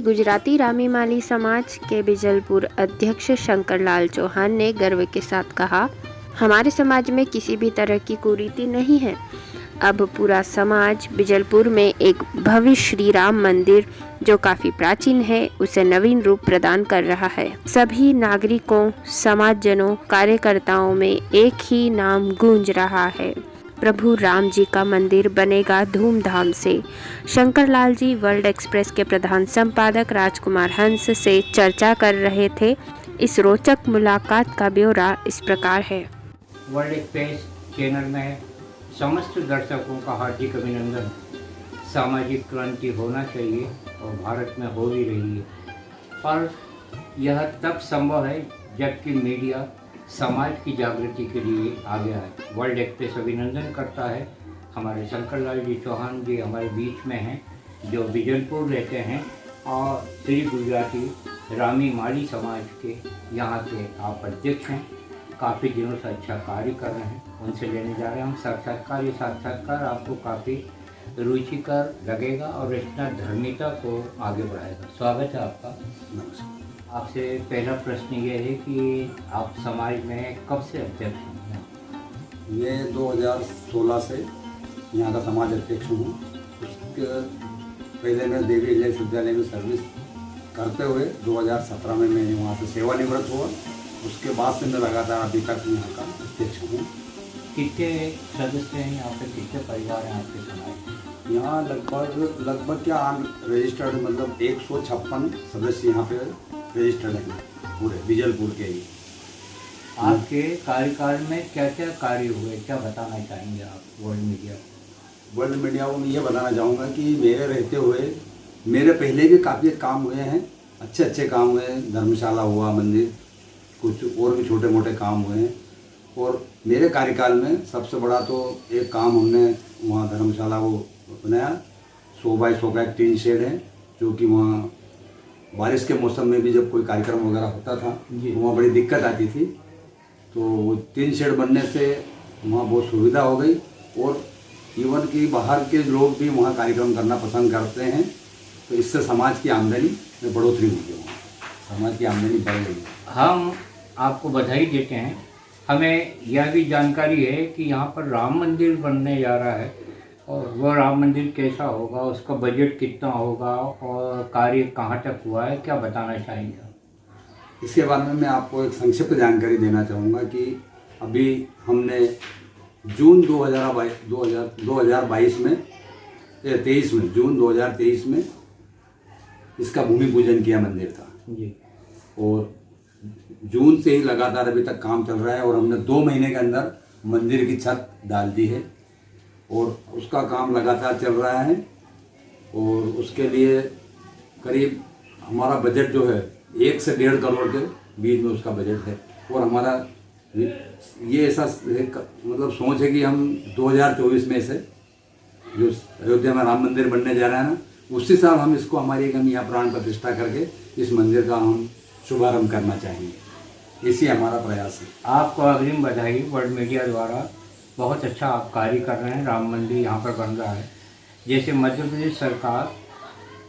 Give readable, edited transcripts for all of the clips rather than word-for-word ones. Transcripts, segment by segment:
गुजराती रामीमाली समाज के बिजलपुर अध्यक्ष शंकरलाल चौहान ने गर्व के साथ कहा, हमारे समाज में किसी भी तरह की कुरीति नहीं है। अब पूरा समाज बिजलपुर में एक भव्य श्री राम मंदिर जो काफी प्राचीन है उसे नवीन रूप प्रदान कर रहा है। सभी नागरिकों, समाजजनों, कार्यकर्ताओं में एक ही नाम गूंज रहा है, प्रभु राम जी का मंदिर बनेगा धूमधाम से। शंकरलाल जी वर्ल्ड एक्सप्रेस के प्रधान संपादक राजकुमार हंस से चर्चा कर रहे थे। इस रोचक मुलाकात का ब्यौरा इस प्रकार है। वर्ल्ड एक्सप्रेस चैनल में समस्त दर्शकों का हार्दिक अभिनंदन। सामाजिक क्रांति होना चाहिए और भारत में हो भी रही है, पर यह तब संभव है जबकि मीडिया समाज की जागृति के लिए आगे आए। वर्ल्ड एक्सप्रेस अभिनंदन करता है हमारे शंकरलाल जी चौहान जी हमारे बीच में हैं, जो बिजलपुर रहते हैं और श्री गुजराती रामीमाली समाज के यहाँ के आप अध्यक्ष हैं। काफ़ी दिनों से अच्छा कार्य कर रहे हैं, उनसे लेने जा रहे हैं हम साक्षात्कार। ये साक्षात्कार आपको काफ़ी रुचिकर लगेगा और रचना धर्मिता को आगे बढ़ाएगा। स्वागत है आपका। नमस्कार। आपसे पहला प्रश्न ये है कि आप समाज में कब से अध्यक्ष हैं? मैं 2016 से यहाँ का समाज अध्यक्ष हूँ। उसके पहले मैं देवी इंग्लिश विद्यालय में सर्विस करते हुए 2017 में मैं वहाँ से सेवानिवृत्त हुआ। उसके बाद से मैं लगातार अभी तक यहाँ का अध्यक्ष हूँ। कितने सदस्य हैं यहाँ पे, कितने परिवार हैं आपके समाज में? यहाँ लगभग क्या रजिस्टर्ड मतलब 156 सदस्य यहाँ पे रजिस्टर्ड हैं पूरे बिजलपुर के ही। आपके कार्यकाल में क्या क्या कार्य हुए, क्या बताना चाहेंगे आप वर्ल्ड मीडिया को? वर्ल्ड मीडिया को मैं ये बताना चाहूँगा कि मेरे रहते हुए मेरे पहले भी काफ़ी काम हुए हैं, अच्छे काम हुए हैं। धर्मशाला हुआ, मंदिर, कुछ और भी छोटे मोटे काम हुए हैं। और मेरे कार्यकाल में सबसे बड़ा तो एक काम हमने वहाँ धर्मशाला वो बनाया, 100 बाई 100 का एक टीन शेड है, जो कि वहाँ बारिश के मौसम में भी जब कोई कार्यक्रम वगैरह होता था तो वहाँ बड़ी दिक्कत आती थी। तो वो टीन शेड बनने से वहाँ बहुत सुविधा हो गई और इवन कि बाहर के लोग भी वहाँ कार्यक्रम करना पसंद करते हैं। तो इससे समाज की आमदनी में बढ़ोतरी हुई है, वहाँ समाज की आमदनी बढ़ गई है। हम आपको बधाई देते हैं। हमें यह भी जानकारी है कि यहाँ पर राम मंदिर बनने जा रहा है और वह राम मंदिर कैसा होगा, उसका बजट कितना होगा और कार्य कहाँ तक हुआ है, क्या बताना चाहेंगे? इसके बारे में मैं आपको एक संक्षिप्त जानकारी देना चाहूँगा कि अभी हमने जून 2022 में जून 2023 में इसका भूमि पूजन किया मंदिर का जी। और जून से ही लगातार अभी तक काम चल रहा है और हमने 2 महीने के अंदर मंदिर की छत डाल दी है और उसका काम लगातार चल रहा है। और उसके लिए करीब हमारा बजट जो है 1 से 1.5 करोड़ के बीच में उसका बजट है। और हमारा ये ऐसा मतलब सोच है कि हम 2024 में से जो अयोध्या में राम मंदिर बनने जा रहा है ना, उसी साल हम इसको हमारी एक हम यहाँ प्राण प्रतिष्ठा करके इस मंदिर का हम शुभारंभ करना चाहेंगे। इसी हमारा प्रयास है। आपको अग्रिम बधाई। वर्ल्ड मीडिया द्वारा बहुत अच्छा आप कार्य कर रहे हैं। राम मंदिर यहाँ पर बन रहा है। जैसे मध्य प्रदेश सरकार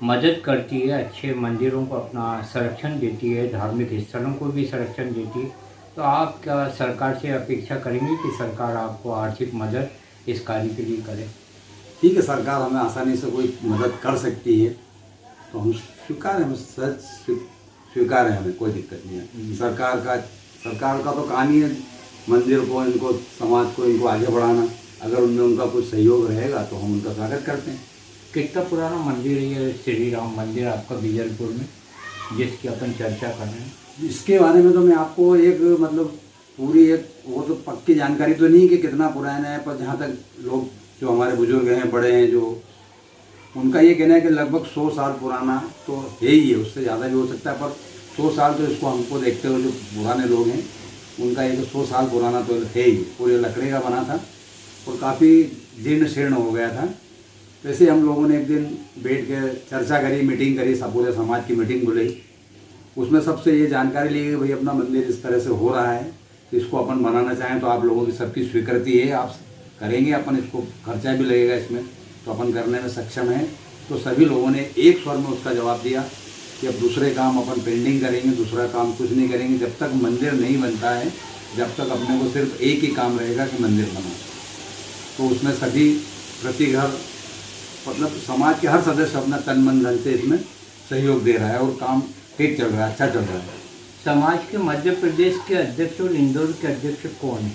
मदद करती है, अच्छे मंदिरों को अपना संरक्षण देती है, धार्मिक स्थलों को भी संरक्षण देती है, तो आप क्या सरकार से अपेक्षा करेंगे कि सरकार आपको आर्थिक मदद इस कार्य के लिए करे? ठीक है, सरकार हमें आसानी से कोई मदद कर सकती है तो हम स्वीकार है, हम सच स्वीकार है, हमें कोई दिक्कत नहीं है। सरकार का तो काम ही है मंदिर को, इनको समाज को, इनको आगे बढ़ाना। अगर उनमें उनका कुछ सहयोग रहेगा तो हम उनका स्वागत करते हैं। कितना पुराना मंदिर है ये श्री राम मंदिर आपका बिजलपुर में, जिसकी अपन चर्चा कर रहे हैं? इसके बारे में तो मैं आपको एक मतलब पूरी एक वो तो पक्की जानकारी तो नहीं कि कितना पुराना है, पर जहाँ तक लोग जो हमारे बुजुर्ग हैं, बड़े हैं, जो उनका ये कहना है कि लगभग 100 साल पुराना तो है ही है, उससे ज़्यादा भी हो सकता है, पर 100 साल तो इसको हमको देखते हुए जो पुराने लोग हैं उनका ये तो 100 साल पुराना तो है ही। पूरे लकड़ी का बना था और काफ़ी जीर्ण शीर्ण हो गया था। वैसे हम लोगों ने एक दिन बैठ के चर्चा करी, मीटिंग करी, सब पूरे समाज की मीटिंग बुलाई। उसमें सबसे ये जानकारी ली कि भाई अपना मंदिर इस तरह से हो रहा है, तो इसको अपन बनाना चाहें तो आप लोगों की सबकी स्वीकृति है, आप करेंगे, अपन इसको खर्चा भी लगेगा इसमें, तो अपन करने में सक्षम हैं। तो सभी लोगों ने एक स्वर में उसका जवाब दिया कि अब दूसरे काम अपन पेंडिंग करेंगे, दूसरा काम कुछ नहीं करेंगे। जब तक मंदिर नहीं बनता है, जब तक अपने को सिर्फ एक ही काम रहेगा कि मंदिर बनाओ। तो उसमें सभी प्रति घर मतलब समाज के हर सदस्य अपना तन मन धन से इसमें सहयोग दे रहा है और काम ठीक चल रहा है, अच्छा चल रहा है। समाज के मध्य प्रदेश के अध्यक्ष और इंदौर के अध्यक्ष कौन है?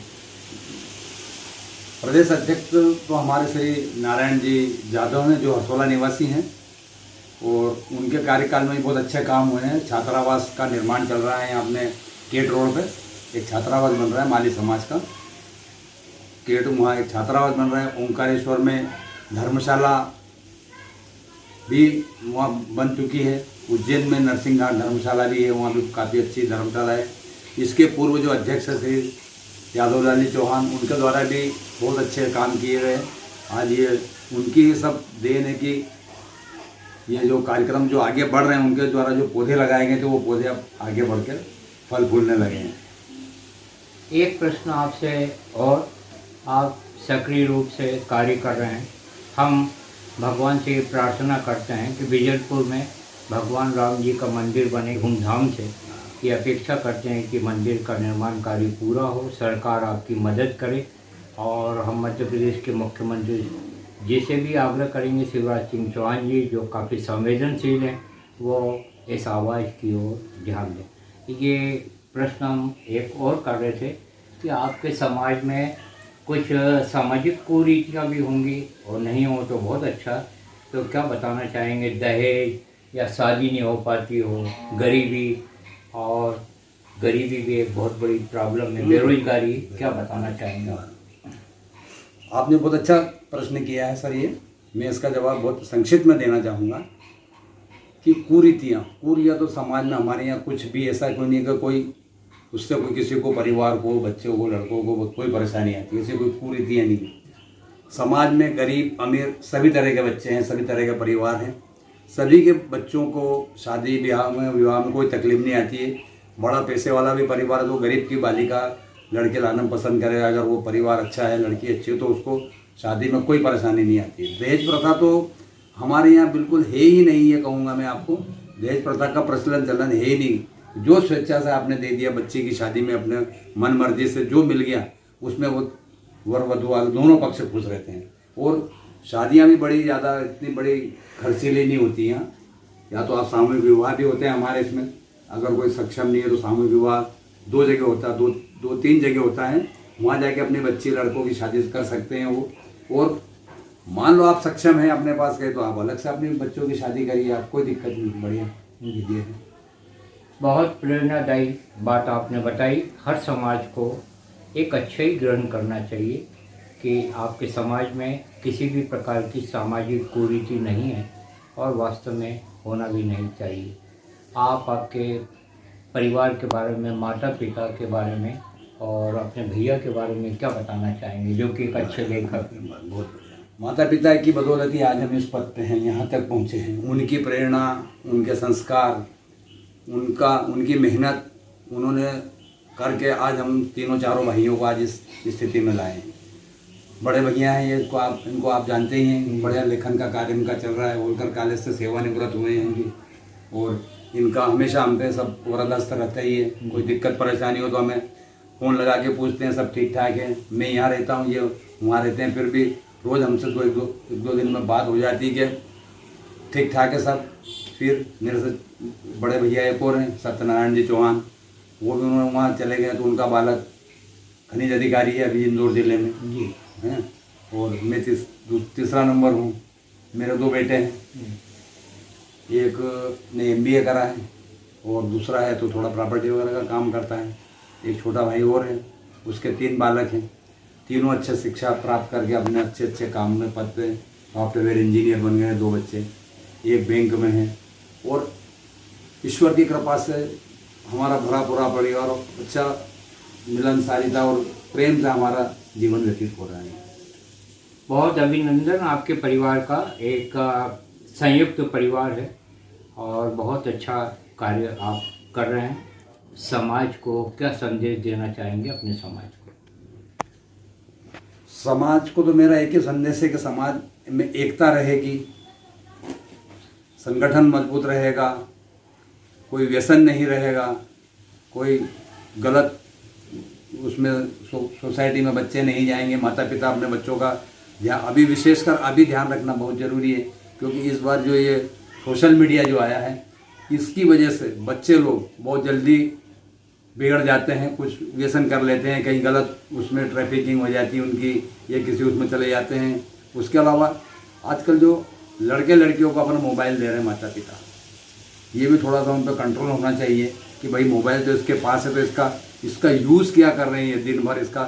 प्रदेश अध्यक्ष तो हमारे श्री नारायण जी यादव हैं, जो हसोला निवासी हैं, और उनके कार्यकाल में भी बहुत अच्छे काम हुए हैं। छात्रावास का निर्माण चल रहा है यहाँ अपने केट रोड पे, एक छात्रावास बन रहा है माली समाज का। केट वहाँ एक छात्रावास बन रहा है। ओंकारेश्वर में धर्मशाला भी वहाँ बन चुकी है। उज्जैन में नरसिंहघाट धर्मशाला भी है, वहाँ भी काफ़ी अच्छी धर्मशाला है। इसके पूर्व जो अध्यक्ष थे यादवलाल चौहान, उनके द्वारा भी बहुत अच्छे काम किए गए। आज ये उनकी ही सब देन है कि ये जो कार्यक्रम जो आगे बढ़ रहे हैं, उनके द्वारा जो पौधे लगाए गए थे वो पौधे अब आगे बढ़कर फल फूलने लगे हैं। एक प्रश्न आपसे, और आप सक्रिय रूप से कार्य कर रहे हैं। हम भगवान से प्रार्थना करते हैं कि बिजलपुर में भगवान राम जी का मंदिर बने धूमधाम से। ये अपेक्षा करते हैं कि मंदिर का निर्माण कार्य पूरा हो, सरकार आपकी मदद करे, और हम मध्य प्रदेश के मुख्यमंत्री जी से भी आग्रह करेंगे, शिवराज सिंह चौहान जी जो काफ़ी संवेदनशील हैं, वो इस आवाज़ की ओर ध्यान दें। ये प्रश्न हम एक और कर रहे थे कि आपके समाज में कुछ सामाजिक कुरीतियाँ भी होंगी, और नहीं हो तो बहुत अच्छा, तो क्या बताना चाहेंगे? दहेज या शादी नहीं हो पाती हो, गरीबी, और गरीबी भी एक बहुत बड़ी प्रॉब्लम है, बेरोजगारी, क्या बताना चाहेंगे? आपने बहुत अच्छा प्रश्न किया है सर। ये मैं इसका जवाब बहुत संक्षिप्त में देना चाहूँगा कि कुरीतियाँ तो समाज में हमारे यहाँ कुछ भी ऐसा कोई नहीं कि कोई उससे कोई किसी को, परिवार को, बच्चों को, लड़कों को कोई परेशानी आती है, ऐसी कोई कुरीतियाँ नहीं। समाज में गरीब अमीर सभी तरह के बच्चे हैं, सभी तरह के परिवार हैं। सभी के बच्चों को शादी विवाह में कोई तकलीफ नहीं आती है। बड़ा पैसे वाला भी परिवार है तो गरीब की बालिका लड़के लाना पसंद करेगा। अगर वो परिवार अच्छा है, लड़की अच्छी है, तो उसको शादी में कोई परेशानी नहीं आती है। दहेज प्रथा तो हमारे यहाँ बिल्कुल है ही नहीं है, कहूँगा मैं आपको। दहेज प्रथा का प्रचलन चलन है ही नहीं। जो स्वेच्छा से आपने दे दिया बच्चे की शादी में, अपने मन मर्जी से जो मिल गया, उसमें वो वर वधू वाले दोनों पक्ष खुश रहते हैं। और शादियाँ भी बड़ी ज़्यादा इतनी बड़ी खर्चीली नहीं होती हैं। या तो आप सामूहिक विवाह भी होते हैं हमारे इसमें, अगर कोई सक्षम नहीं है तो सामूहिक विवाह 2 जगह होता है, 2-3 जगह होता है। वहाँ जाके अपने बच्चे लड़कों की शादी कर सकते हैं वो। और मान लो आप सक्षम हैं, अपने पास गए, तो आप अलग से अपने बच्चों की शादी करिए, आप कोई दिक्कत नहीं। बढ़िया दीजिए है। बहुत प्रेरणादायी बात आपने बताई। हर समाज को एक अच्छा ही ग्रहण करना चाहिए कि आपके समाज में किसी भी प्रकार की सामाजिक कुरीति नहीं है, और वास्तव में होना भी नहीं चाहिए। आप आपके परिवार के बारे में, माता पिता के बारे में और अपने भैया के बारे में क्या बताना चाहेंगे, जो कि एक अच्छे लेखक हैं? बहुत बढ़िया। माता पिता की बदौलत ही आज हम इस पद पे हैं, यहाँ तक पहुँचे हैं। उनकी प्रेरणा, उनके संस्कार, उनकी मेहनत उन्होंने करके आज हम तीनों चारों भाइयों को आज इस स्थिति में लाए हैं। बड़े भैया हैं ये, इनको आप जानते ही हैं। बढ़िया लेखन का कार्य इनका चल रहा है। होलकर कॉलेज से सेवानिवृत्त हुए हैं जी, और इनका हमेशा हम पे सब वरदस्त रहता ही है। कोई दिक्कत परेशानी हो तो हमें फ़ोन लगा के पूछते हैं, सब ठीक ठाक है। मैं यहाँ रहता हूँ, ये वहाँ रहते हैं, फिर भी रोज़ हमसे तो एक दो दिन में बात हो जाती है कि ठीक ठाक है सब। फिर मेरे से बड़े भैया एक और हैं, सत्यनारायण जी चौहान, वो भी उन्होंने वहाँ चले गए, तो उनका बालक खनिज अधिकारी है अभी इंदौर जिले में जी हैं। और मैं तीसरा नंबर हूँ। मेरे 2 बेटे हैं, एक ने MBA करा है और दूसरा है तो थोड़ा प्रॉपर्टी वगैरह का काम करता है। एक छोटा भाई और है, उसके 3 बालक हैं। तीनों अच्छे शिक्षा प्राप्त करके अपने अच्छे काम में पद पे सॉफ्टवेयर इंजीनियर बन गए हैं। 2 बच्चे एक बैंक में हैं, और ईश्वर की कृपा से हमारा भरा पूरा परिवार अच्छा मिलनसारिता और प्रेम से हमारा जीवन व्यतीत हो रहा है। बहुत अभिनंदन, आपके परिवार का एक संयुक्त परिवार है और बहुत अच्छा कार्य आप कर रहे हैं। समाज को क्या संदेश देना चाहेंगे, अपने समाज को? समाज को तो मेरा एक ही संदेश है कि समाज में एकता रहेगी, संगठन मजबूत रहेगा, कोई व्यसन नहीं रहेगा, कोई गलत उसमें सोसाइटी में बच्चे नहीं जाएंगे। माता पिता अपने बच्चों का अभी विशेषकर अभी ध्यान रखना बहुत ज़रूरी है, क्योंकि इस बार जो ये सोशल मीडिया जो आया है इसकी वजह से बच्चे लोग बहुत जल्दी बिगड़ जाते हैं, कुछ व्यसन कर लेते हैं, कहीं गलत उसमें ट्रैफिकिंग हो जाती है उनकी, या किसी उसमें चले जाते हैं। उसके अलावा आजकल जो लड़के लड़कियों को अपना मोबाइल दे रहे हैं माता पिता, ये भी थोड़ा सा उन पर कंट्रोल होना चाहिए कि भाई मोबाइल तो इसके पास है, तो इसका यूज़ क्या कर रहे हैं, दिन भर इसका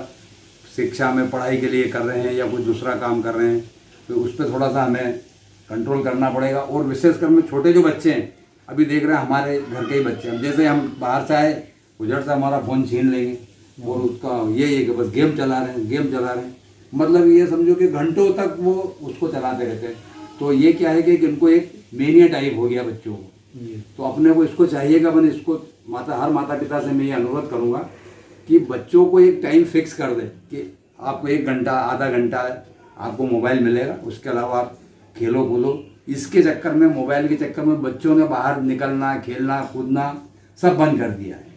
शिक्षा में पढ़ाई के लिए कर रहे हैं या कोई दूसरा काम कर रहे हैं, तो उस पर थोड़ा सा हमें कंट्रोल करना पड़ेगा। और विशेषकर में छोटे जो बच्चे हैं, अभी देख रहे हैं हमारे घर के ही बच्चे, अब जैसे हम बाहर से आए उधर से हमारा फ़ोन छीन लेंगे और उसका ये है कि बस गेम चला रहे हैं, मतलब ये समझो कि घंटों तक वो उसको चलाते रहते हैं। तो ये क्या है कि इनको एक मेनिया टाइप हो गया बच्चों को। तो अपने को इसको चाहिए कि अपन इसको हर माता पिता से मैं ये अनुरोध करूँगा कि बच्चों को एक टाइम फिक्स कर दे कि आपको 1 घंटा आधा घंटा आपको मोबाइल मिलेगा, उसके अलावा आप खेलो कूदो। इसके चक्कर में, मोबाइल के चक्कर में बच्चों ने बाहर निकलना, खेलना कूदना सब बंद कर दिया है।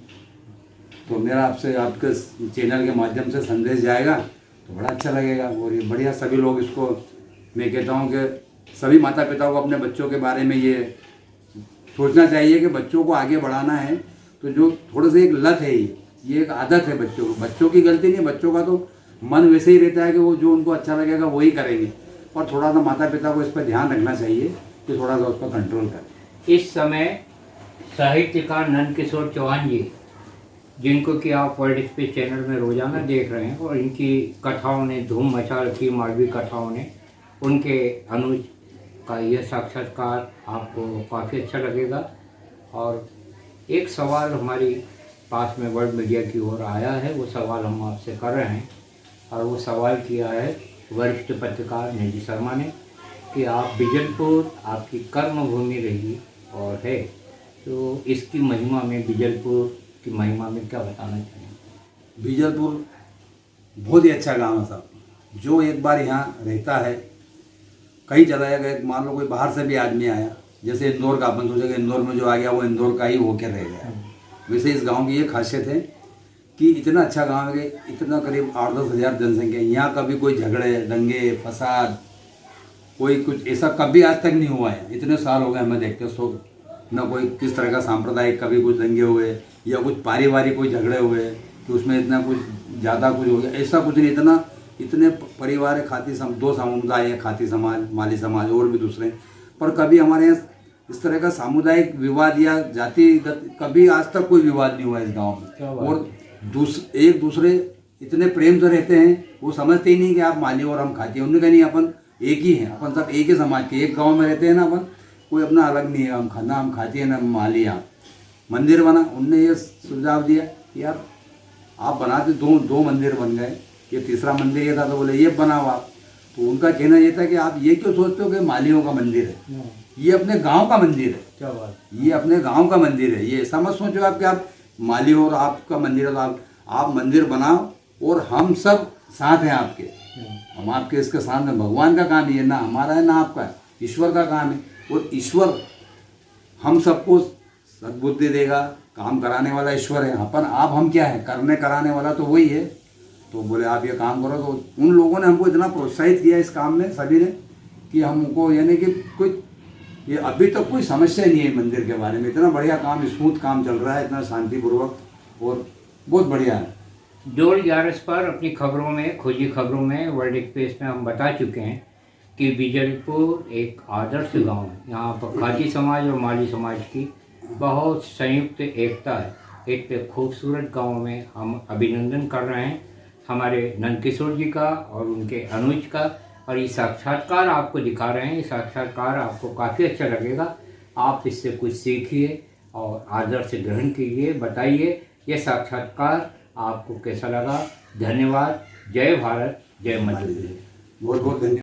तो मेरा आपसे आपके चैनल के माध्यम से संदेश जाएगा तो बड़ा अच्छा लगेगा। और ये बढ़िया सभी लोग इसको, मैं कहता हूँ कि सभी माता पिता को अपने बच्चों के बारे में ये सोचना चाहिए कि बच्चों को आगे बढ़ाना है। तो जो थोड़ा सा एक लत है, ये एक आदत है बच्चों की गलती नहीं, बच्चों का तो मन वैसे ही रहता है कि वो जो उनको अच्छा लगेगा वही करेंगे। और थोड़ा सा माता पिता को इस पर ध्यान रखना चाहिए कि थोड़ा सा उस पर कंट्रोल करें। इस समय साहित्यकार नंदकिशोर चौहान जी, जिनको कि आप वर्ल्ड एक्सप्रेस चैनल में रोजाना देख रहे हैं, और इनकी कथाओं ने धूम मचा रखी, मालवी कथाओं ने, उनके अनुज का यह साक्षात्कार आपको काफ़ी अच्छा लगेगा। और एक सवाल हमारी पास में वर्ल्ड मीडिया की ओर आया है, वो सवाल हम आपसे कर रहे हैं, और वो सवाल किया है वरिष्ठ पत्रकार निधि शर्मा ने कि आप बिजलपुर आपकी कर्म भूमि रही और है, तो इसकी महिमा में, बिजलपुर की महिमा में क्या बताना चाहिए? बिजलपुर बहुत ही अच्छा गांव है साहब। जो एक बार यहाँ रहता है, कहीं चला जाएगा, मान लो कोई बाहर से भी आदमी आया, जैसे इंदौर का अपन सोचेगा इंदौर में जो आ गया वो इंदौर का ही होकर रह गया। वैसे इस गांव की ये खासियत है कि इतना अच्छा गांव है कि इतना करीब 8-10 हज़ार जनसंख्या, यहाँ कभी कोई झगड़े दंगे फसाद कोई कुछ ऐसा कभी आज तक नहीं हुआ है। इतने साल हो गए हमें देखते सो, न कोई किस तरह का सांप्रदायिक कभी कुछ दंगे हुए या कुछ पारिवारिक कोई झगड़े हुए कि उसमें इतना कुछ ज़्यादा कुछ हो गया, ऐसा कुछ नहीं। इतने परिवार है, दो समुदाय है, खाती समाज, माली समाज और भी दूसरे, पर कभी हमारे यहाँ इस तरह का सामुदायिक विवाद या जातिगत कभी आज तक कोई विवाद नहीं हुआ इस गांव में। और एक दूसरे इतने प्रेम से रहते हैं, वो समझते ही नहीं कि आप माली और हम खाती हैं। उन्होंने कहा नहीं, अपन एक ही हैं, अपन सब एक ही समाज के, एक गांव में रहते हैं ना अपन, कोई अपना अलग नहीं है, हम खाती है ना माली। यहाँ मंदिर बना, उनने ये सुझाव दिया कि यार आप बनाते, दो मंदिर बन गए, ये तीसरा मंदिर ये था, तो बोले ये बनाओ आप। तो उनका कहना ये था कि आप ये क्यों सोचते हो कि मालियों का मंदिर है, ये अपने गांव का मंदिर है। क्या बात, ये अपने गांव का मंदिर है, ये ऐसा मत सोचो आप कि आप माली और आपका मंदिर है, तो आप मंदिर बनाओ और हम सब साथ हैं आपके, हम आपके इसके साथ में। भगवान का काम ये, ना हमारा है ना आपका है, ईश्वर का काम है। और ईश्वर हम सबको सद्बुद्धि देगा, काम कराने वाला ईश्वर है। हम क्या है, करने कराने वाला तो वही है। तो बोले आप ये काम करो। तो उन लोगों ने हमको इतना प्रोत्साहित किया इस काम में सभी ने कि हमको, यानी कि कोई ये अभी तक कोई समस्या नहीं है मंदिर के बारे में। इतना बढ़िया काम, स्मूथ काम चल रहा है, इतना शांतिपूर्वक और बहुत बढ़िया है। डोल 11 पर अपनी खबरों में, खोजी खबरों में, वर्ल्ड एक्सप्रेस में हम बता चुके हैं कि बिजलपुर एक आदर्श गांव है। यहाँ पर खाती समाज और माली समाज की बहुत संयुक्त एकता है। एक खूबसूरत गांव में हम अभिनंदन कर रहे हैं हमारे नंदकिशोर जी का और उनके अनुज का। और ये साक्षात्कार आपको दिखा रहे हैं, ये साक्षात्कार आपको काफ़ी अच्छा लगेगा। आप इससे कुछ सीखिए और आदर्श ग्रहण कीजिए, बताइए ये साक्षात्कार आपको कैसा लगा। धन्यवाद। जय भारत, जय मजदूरी। बहुत बहुत धन्यवाद।